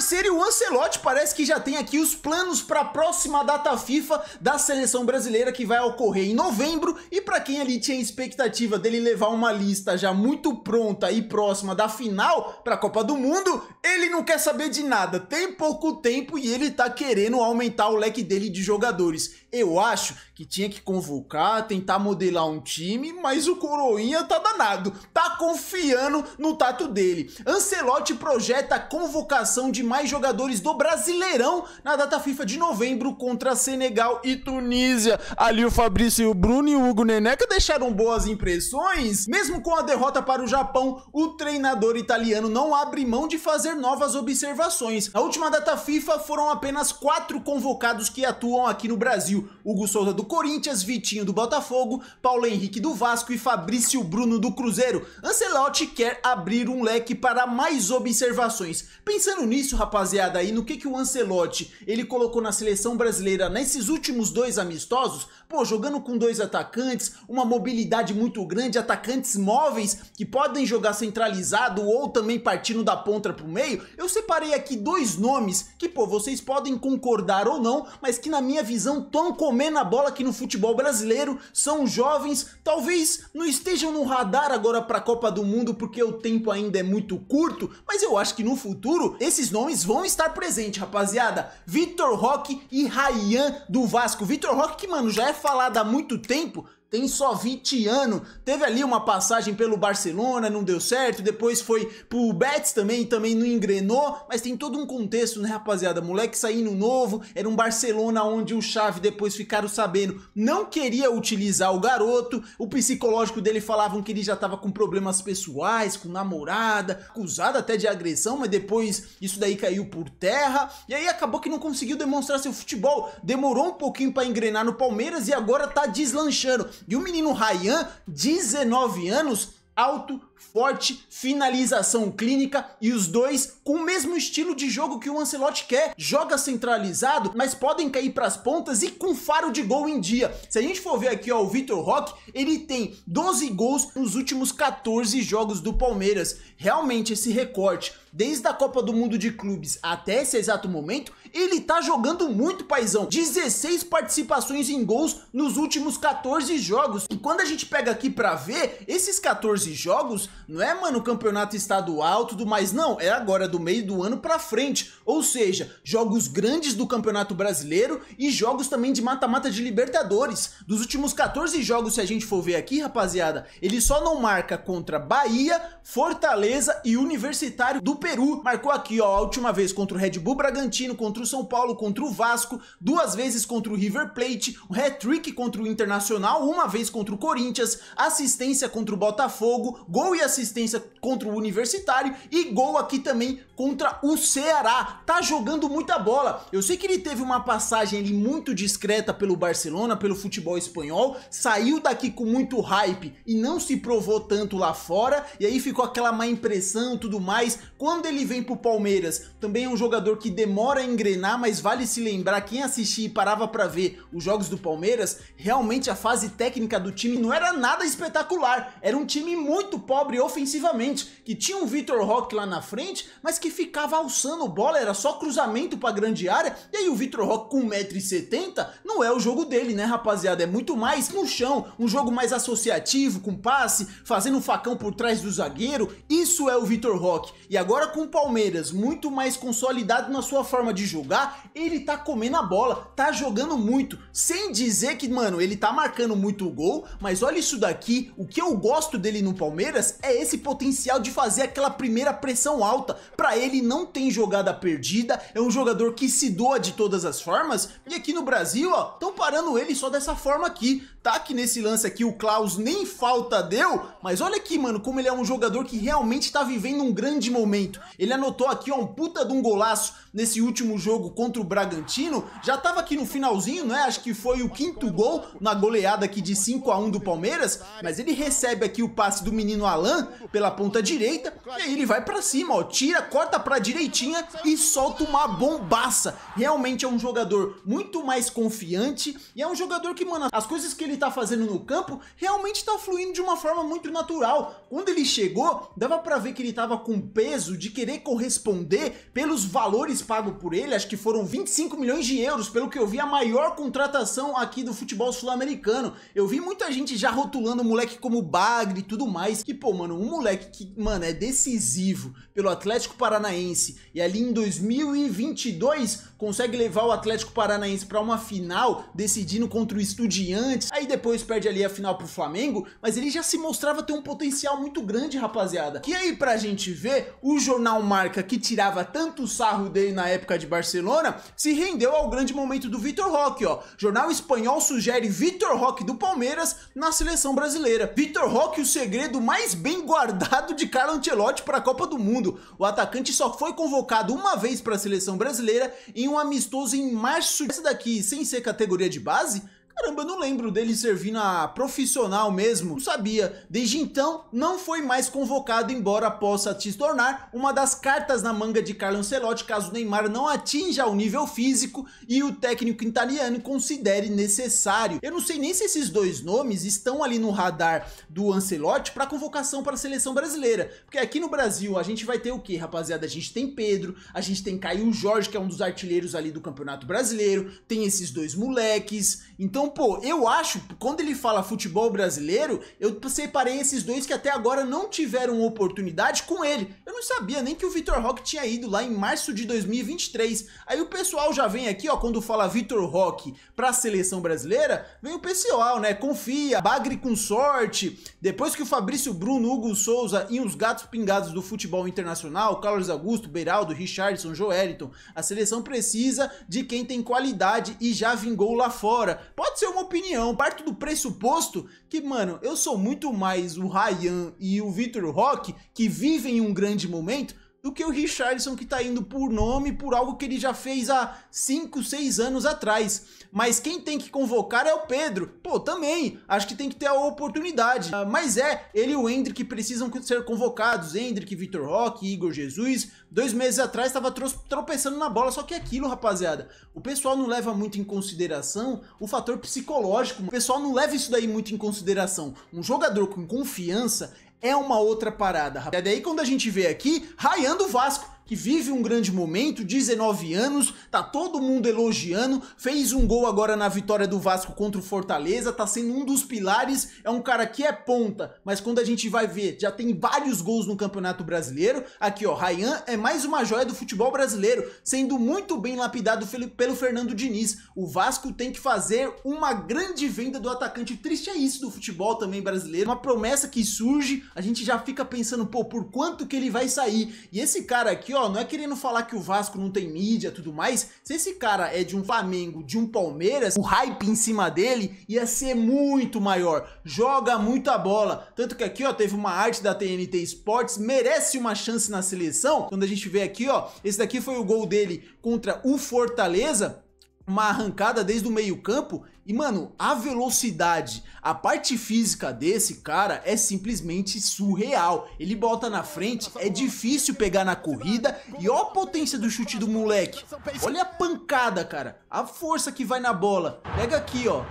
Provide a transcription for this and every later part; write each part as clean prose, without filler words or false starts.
parceiro, e o Ancelotti parece que já tem aqui os planos para a próxima data FIFA da seleção brasileira, que vai ocorrer em novembro. E para quem ali tinha expectativa dele levar uma lista já muito pronta e próxima da final para a Copa do Mundo, ele não quer saber de nada, tem pouco tempo e ele tá querendo aumentar o leque dele de jogadores. Eu acho que tinha que convocar, tentar modelar um time, mas o Coroinha tá danado, tá confiando no tato dele. Ancelotti projeta a convocação de mais jogadores do Brasileirão na data FIFA de novembro contra Senegal e Tunísia. Ali o Fabrício e o Bruno e o Hugo Neneca deixaram boas impressões. Mesmo com a derrota para o Japão, o treinador italiano não abre mão de fazer novas observações. Na última data FIFA foram apenas 4 convocados que atuam aqui no Brasil: Hugo Souza do Corinthians, Vitinho do Botafogo, Paulo Henrique do Vasco e Fabrício Bruno do Cruzeiro. Ancelotti quer abrir um leque para mais observações. Pensando nisso, rapaziada, aí no que o Ancelotti ele colocou na seleção brasileira nesses últimos 2 amistosos, pô, jogando com 2 atacantes, uma mobilidade muito grande, atacantes móveis que podem jogar centralizado ou também partindo da ponta pro meio, eu separei aqui 2 nomes que, pô, vocês podem concordar ou não, mas que na minha visão estão comendo a bola aqui no futebol brasileiro, são jovens, talvez não estejam no radar agora para a Copa do Mundo porque o tempo ainda é muito curto, mas eu acho que no futuro esses nomes vão estar presentes, rapaziada. Vitor Roque e Ryan do Vasco. Vitor Roque que, mano, já é falado há muito tempo, tem só 20 anos, teve ali uma passagem pelo Barcelona, não deu certo, depois foi pro Betis também não engrenou, mas tem todo um contexto, né, rapaziada? Moleque saindo novo, era um Barcelona onde o Xavi depois ficaram sabendo, não queria utilizar o garoto, o psicológico dele falavam que ele já tava com problemas pessoais, com namorada, acusado até de agressão, mas depois isso daí caiu por terra, e aí acabou que não conseguiu demonstrar seu futebol, demorou um pouquinho pra engrenar no Palmeiras e agora tá deslanchando. E o menino Ryan, 19 anos, alto, forte, finalização clínica e os dois com o mesmo estilo de jogo que o Ancelotti quer. Joga centralizado, mas podem cair para as pontas e com faro de gol em dia. Se a gente for ver aqui, ó, o Vitor Roque, ele tem 12 gols nos últimos 14 jogos do Palmeiras. Realmente esse recorte, desde a Copa do Mundo de Clubes até esse exato momento, ele tá jogando muito, paizão. 16 participações em gols nos últimos 14 jogos. E quando a gente pega aqui pra ver, esses 14 jogos, não é, mano, campeonato estadual, tudo mais, não. É agora do meio do ano pra frente. Ou seja, jogos grandes do Campeonato Brasileiro e jogos também de mata-mata de Libertadores. Dos últimos 14 jogos, se a gente for ver aqui, rapaziada, ele só não marca contra Bahia, Fortaleza e Universitário do Peru. Marcou aqui, ó, a última vez contra o Red Bull Bragantino, contra o São Paulo, contra o Vasco, 2 vezes contra o River Plate, um hat-trick contra o Internacional, 1 vez contra o Corinthians, assistência contra o Botafogo, gol e assistência contra o Universitário e gol aqui também contra o Ceará. Tá jogando muita bola. Eu sei que ele teve uma passagem ali muito discreta pelo Barcelona, pelo futebol espanhol, saiu daqui com muito hype e não se provou tanto lá fora, e aí ficou aquela má impressão e tudo mais. Quando ele vem pro Palmeiras, também é um jogador que demora a engrenar, mas vale se lembrar, quem assistia e parava pra ver os jogos do Palmeiras, realmente a fase técnica do time não era nada espetacular, era um time muito pobre ofensivamente, que tinha um Vitor Roque lá na frente, mas que ficava alçando bola, era só cruzamento pra grande área, e aí o Vitor Roque com 1,70 m não é o jogo dele, né, rapaziada? É muito mais no chão, um jogo mais associativo, com passe, fazendo um facão por trás do zagueiro, isso é o Vitor Roque. E agora com o Palmeiras muito mais consolidado na sua forma de jogar, ele tá comendo a bola, tá jogando muito, sem dizer que, mano, ele tá marcando muito gol, mas olha isso daqui, o que eu gosto dele no Palmeiras é esse potencial de fazer aquela primeira pressão alta. Pra ele não tem jogada perdida, é um jogador que se doa de todas as formas, e aqui no Brasil, ó, estão parando ele só dessa forma aqui, tá? Que nesse lance aqui o Klaus nem falta deu, mas olha aqui, mano, como ele é um jogador que realmente tá vivendo um grande momento. Ele anotou aqui, ó, um puta de um golaço nesse último jogo contra o Bragantino, já tava aqui no finalzinho, né? Acho que foi o 5º gol na goleada aqui de 5 a 1 do Palmeiras, mas ele recebe aqui o passe do menino Alan, Alan pela ponta direita, e aí ele vai pra cima, ó, tira, corta pra direitinha e solta uma bombaça. Realmente é um jogador muito mais confiante e é um jogador que, mano, as coisas que ele tá fazendo no campo realmente tá fluindo de uma forma muito natural. Quando ele chegou, dava pra ver que ele tava com peso de querer corresponder pelos valores pagos por ele, acho que foram 25 milhões de euros, pelo que eu vi, a maior contratação aqui do futebol sul-americano. Eu vi muita gente já rotulando o moleque como bagre e tudo mais, que pô, mano, um moleque que, mano, é decisivo pelo Atlético Paranaense e ali em 2022 consegue levar o Atlético Paranaense para uma final, decidindo contra o Estudiantes, aí depois perde ali a final pro Flamengo, mas ele já se mostrava ter um potencial muito grande, rapaziada. E aí pra gente ver, o jornal Marca, que tirava tanto sarro dele na época de Barcelona, se rendeu ao grande momento do Vitor Roque, ó. Jornal espanhol sugere Vitor Roque do Palmeiras na seleção brasileira. Vitor Roque, o segredo mais bem guardado de Carlo Ancelotti para a Copa do Mundo. O atacante só foi convocado uma vez para a seleção brasileira em um amistoso em março. Essa daqui, sem ser categoria de base, caramba, eu não lembro dele servir na profissional mesmo, não sabia. Desde então, não foi mais convocado, embora possa se tornar uma das cartas na manga de Carlo Ancelotti, caso o Neymar não atinja o nível físico e o técnico italiano considere necessário. Eu não sei nem se esses dois nomes estão ali no radar do Ancelotti para convocação para a seleção brasileira, porque aqui no Brasil a gente vai ter o que, rapaziada? A gente tem Pedro, a gente tem Caio Jorge, que é um dos artilheiros ali do Campeonato Brasileiro, tem esses dois moleques. Então, pô, eu acho, quando ele fala futebol brasileiro, eu separei esses dois que até agora não tiveram oportunidade com ele. Eu não sabia nem que o Vitor Roque tinha ido lá em março de 2023. Aí o pessoal já vem aqui, ó, quando fala Vitor Roque pra seleção brasileira, vem o pessoal, né? Confia, bagre com sorte. Depois que o Fabrício Bruno, Hugo Souza e os gatos pingados do futebol internacional, Carlos Augusto, Beraldo, Richarlison, Joeliton, a seleção precisa de quem tem qualidade e já vingou lá fora. Pode ser uma opinião, parto do pressuposto que, mano, eu sou muito mais o Ryan e o Vitor Roque, que vivem um grande momento, do que o Richarlison, que tá indo por nome, por algo que ele já fez há 5, 6 anos atrás. Mas quem tem que convocar é o Pedro. Pô, também, acho que tem que ter a oportunidade. Mas ele e o Endrick precisam ser convocados. Endrick, Vitor Roque, Igor Jesus. 2 meses atrás tava tropeçando na bola, só que é aquilo, rapaziada. O pessoal não leva muito em consideração o fator psicológico. O pessoal não leva isso daí muito em consideração. Um jogador com confiança é uma outra parada, rapaz. E daí quando a gente vê aqui, Ryan do Vasco, que vive um grande momento, 19 anos, tá todo mundo elogiando, fez um gol agora na vitória do Vasco contra o Fortaleza, tá sendo um dos pilares, é um cara que é ponta, mas quando a gente vai ver, já tem vários gols no Campeonato Brasileiro. Aqui, ó, Ryan é mais uma joia do futebol brasileiro, sendo muito bem lapidado pelo Fernando Diniz. O Vasco tem que fazer uma grande venda do atacante. O triste é isso do futebol também brasileiro, uma promessa que surge, a gente já fica pensando, pô, por quanto que ele vai sair? E esse cara aqui, ó, não é querendo falar que o Vasco não tem mídia e tudo mais, se esse cara é de um Flamengo, de um Palmeiras, o hype em cima dele ia ser muito maior, joga muita bola, tanto que aqui, ó, teve uma arte da TNT Sports, merece uma chance na seleção. Quando a gente vê aqui, ó, esse daqui foi o gol dele contra o Fortaleza, uma arrancada desde o meio campo. E, mano, a velocidade, a parte física desse cara é simplesmente surreal. Ele bota na frente, é difícil pegar na corrida. E ó a potência do chute do moleque. Olha a pancada, cara. A força que vai na bola. Pega aqui, ó.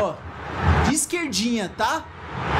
Ó, de esquerdinha, tá?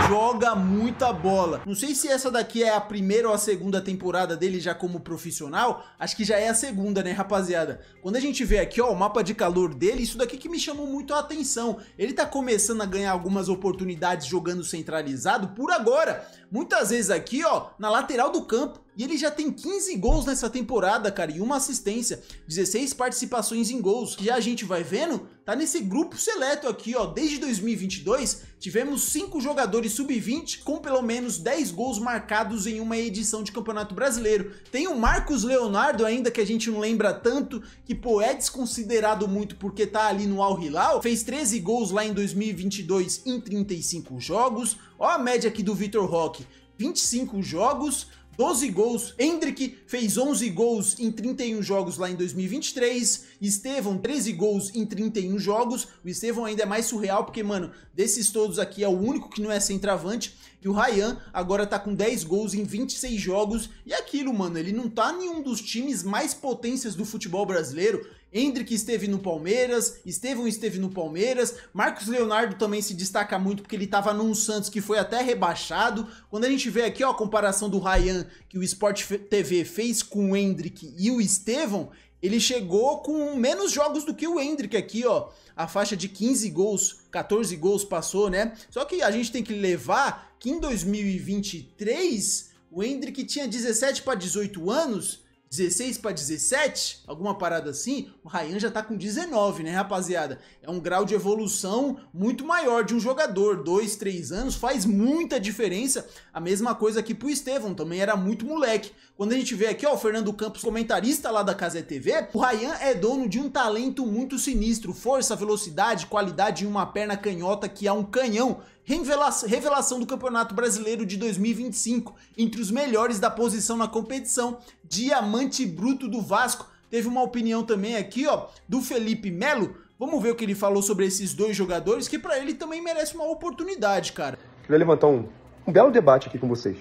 Joga muita bola. Não sei se essa daqui é a primeira ou a segunda temporada dele já como profissional. Acho que já é a segunda, né, rapaziada? Quando a gente vê aqui, ó, o mapa de calor dele, isso daqui que me chamou muito a atenção. Ele tá começando a ganhar algumas oportunidades jogando centralizado por agora. Muitas vezes aqui, ó, na lateral do campo. E ele já tem 15 gols nessa temporada, cara, e uma assistência, 16 participações em gols. Já a gente vai vendo, tá nesse grupo seleto aqui, ó, desde 2022, tivemos 5 jogadores sub-20 com pelo menos 10 gols marcados em uma edição de Campeonato Brasileiro. Tem o Marcos Leonardo ainda, que a gente não lembra tanto, que, pô, é desconsiderado muito porque tá ali no Al Hilal, fez 13 gols lá em 2022 em 35 jogos. Ó a média aqui do Vitor Roque, 25 jogos, 12 gols. Endrick fez 11 gols em 31 jogos lá em 2023. Estevão, 13 gols em 31 jogos. O Estevão ainda é mais surreal porque, mano, desses todos aqui é o único que não é centroavante. E o Ryan agora tá com 10 gols em 26 jogos. E aquilo, mano, ele não tá em um dos times mais potências do futebol brasileiro. Endrick esteve no Palmeiras, Estevão esteve no Palmeiras, Marcos Leonardo também se destaca muito porque ele estava num Santos que foi até rebaixado. Quando a gente vê aqui, ó, a comparação do Ryan que o Sport TV fez com o Endrick e o Estevão, ele chegou com menos jogos do que o Endrick aqui, ó. A faixa de 15 gols, 14 gols passou, né? Só que a gente tem que levar que em 2023 o Endrick tinha 17 para 18 anos, 16 para 17, alguma parada assim, o Ryan já tá com 19, né, rapaziada? É um grau de evolução muito maior de um jogador, 2, 3 anos, faz muita diferença. A mesma coisa aqui pro Estevão, também era muito moleque. Quando a gente vê aqui, ó, o Fernando Campos, comentarista lá da Cazé TV, o Ryan é dono de um talento muito sinistro, força, velocidade, qualidade e uma perna canhota que é um canhão. Revelação do Campeonato Brasileiro de 2025, entre os melhores da posição na competição, diamante bruto do Vasco. Teve uma opinião também aqui, ó, do Felipe Melo. Vamos ver o que ele falou sobre esses dois jogadores, que pra ele também merece uma oportunidade, cara. Queria levantar um belo debate aqui com vocês.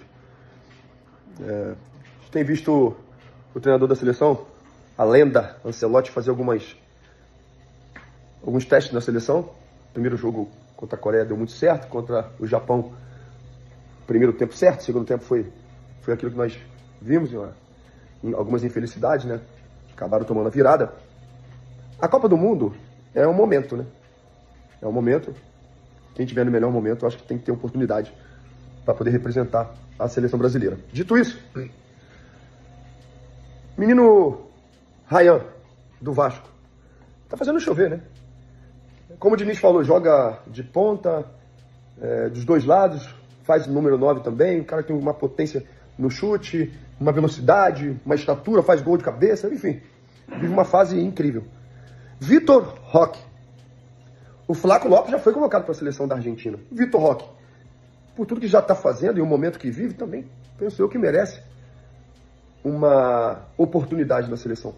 A gente tem visto o treinador da seleção, a lenda Ancelotti, fazer alguns testes na seleção. Primeiro jogo contra a Coreia deu muito certo, contra o Japão, primeiro tempo certo, segundo tempo foi aquilo que nós vimos, algumas infelicidades, né? Acabaram tomando a virada. A Copa do Mundo é um momento, né? É um momento. Quem tiver no melhor momento, eu acho que tem que ter oportunidade para poder representar a seleção brasileira. Dito isso, menino Ryan, do Vasco, tá fazendo chover, né? Como o Diniz falou, joga de ponta, dos dois lados, faz o número 9 também, o cara tem uma potência no chute, uma velocidade, uma estatura, faz gol de cabeça, enfim, vive uma fase incrível. Vitor Roque. O Flaco Lopes já foi convocado para a seleção da Argentina. Vitor Roque, por tudo que já está fazendo e o momento que vive, também penso eu que merece uma oportunidade na seleção.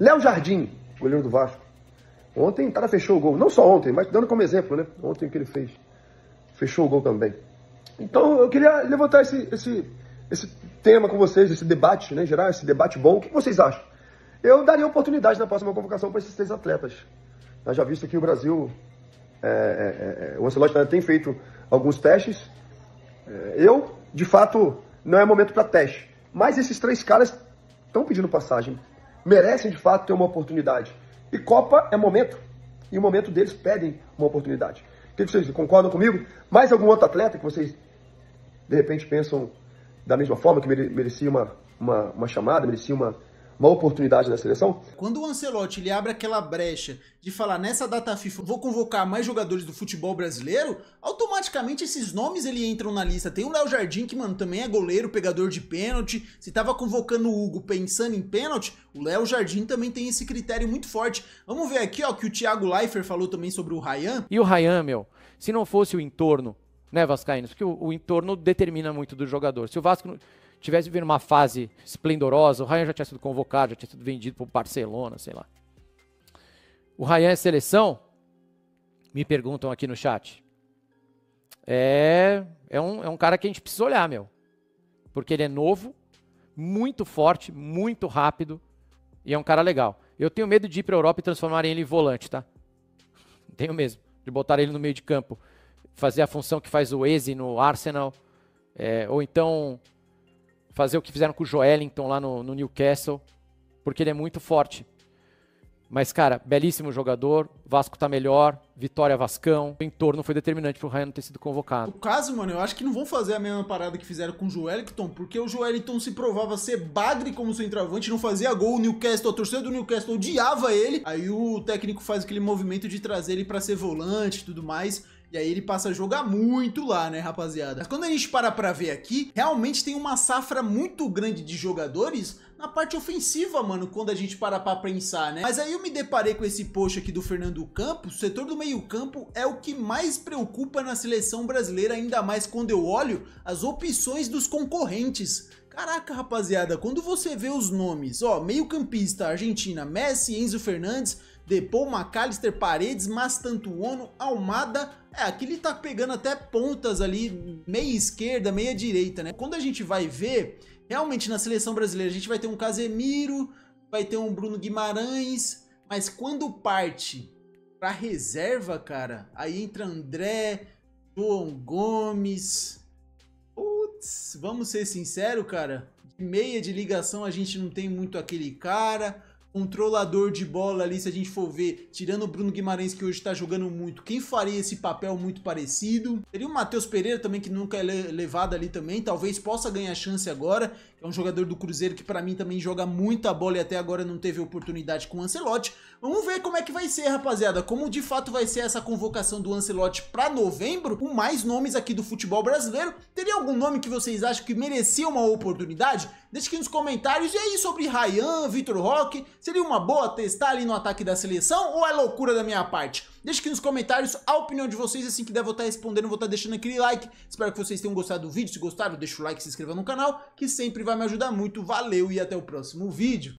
Léo Jardim, goleiro do Vasco. Ontem o cara fechou o gol. Não só ontem, mas dando como exemplo, né? Ontem o que ele fez. Fechou o gol também. Então eu queria levantar esse tema com vocês, esse debate, né? Gerar esse debate bom. O que vocês acham? Eu daria oportunidade na próxima convocação para esses 3 atletas. Eu já visto que o Brasil, o Ancelotti tem feito alguns testes. De fato, não é momento para teste. Mas esses 3 caras estão pedindo passagem. Merecem, de fato, ter uma oportunidade. E Copa é momento. E o momento deles pedem uma oportunidade. O que vocês concordam comigo? Mais algum outro atleta que vocês, de repente, pensam da mesma forma, que merecia uma chamada, merecia uma oportunidade na seleção? Quando o Ancelotti ele abre aquela brecha de falar nessa data FIFA vou convocar mais jogadores do futebol brasileiro, automaticamente esses nomes ele entram na lista. Tem o Léo Jardim, que, mano, também é goleiro, pegador de pênalti. Se tava convocando o Hugo pensando em pênalti, o Léo Jardim também tem esse critério muito forte. Vamos ver aqui, ó, que o Thiago Leifert falou também sobre o Ryan. E o Ryan, meu, se não fosse o entorno, né, vascaínos? Porque o entorno determina muito do jogador. Se o Vasco tivesse vivendo uma fase esplendorosa, o Ryan já tinha sido convocado, já tinha sido vendido para o Barcelona, sei lá. O Ryan é seleção? Me perguntam aqui no chat. É um cara que a gente precisa olhar, meu. Porque ele é novo, muito forte, muito rápido e é um cara legal. Eu tenho medo de ir para a Europa e transformarem ele em volante, tá? Tenho mesmo. De botar ele no meio de campo, fazer a função que faz o Eze no Arsenal, ou então fazer o que fizeram com o Joelinton lá no Newcastle, porque ele é muito forte. Mas, cara, belíssimo jogador, Vasco tá melhor, vitória Vascão, o entorno foi determinante pro Ryan não ter sido convocado. No caso, mano, eu acho que não vão fazer a mesma parada que fizeram com o Joelinton, porque o Joelinton se provava ser bagre como centroavante, não fazia gol, o Newcastle, a torcida do Newcastle odiava ele, aí o técnico faz aquele movimento de trazer ele pra ser volante e tudo mais. E aí ele passa a jogar muito lá, né, rapaziada? Mas quando a gente para pra ver aqui, realmente tem uma safra muito grande de jogadores na parte ofensiva, mano, quando a gente para pra pensar, né? Mas aí eu me deparei com esse post aqui do Fernando Campos. O setor do meio campo é o que mais preocupa na seleção brasileira, ainda mais quando eu olho as opções dos concorrentes. Caraca, rapaziada, quando você vê os nomes, ó, meio-campista, Argentina, Messi, Enzo Fernandes, Depou, McAllister, Paredes, Mastantuono, Almada, aqui ele tá pegando até pontas ali, meia esquerda, meia direita, né? Quando a gente vai ver, realmente na seleção brasileira, a gente vai ter um Casemiro, vai ter um Bruno Guimarães, mas quando parte pra reserva, cara, aí entra André, João Gomes... Putz, vamos ser sinceros, cara, de meia de ligação a gente não tem muito aquele cara, controlador de bola ali, se a gente for ver, tirando o Bruno Guimarães que hoje tá jogando muito, quem faria esse papel muito parecido? Teria o Matheus Pereira também, que nunca é levado ali também, talvez possa ganhar chance agora, que é um jogador do Cruzeiro que pra mim também joga muita bola e até agora não teve oportunidade com o Ancelotti. Vamos ver como é que vai ser, rapaziada, como de fato vai ser essa convocação do Ancelotti pra novembro, com mais nomes aqui do futebol brasileiro. Teria algum nome que vocês acham que merecia uma oportunidade? Deixa aqui nos comentários. E aí, sobre Ryan, Vitor Roque, seria uma boa testar ali no ataque da seleção ou é loucura da minha parte? Deixa aqui nos comentários a opinião de vocês, assim que der vou estar respondendo, vou estar deixando aquele like. Espero que vocês tenham gostado do vídeo. Se gostaram, deixa o like, se inscreva no canal, que sempre vai me ajudar muito. Valeu e até o próximo vídeo.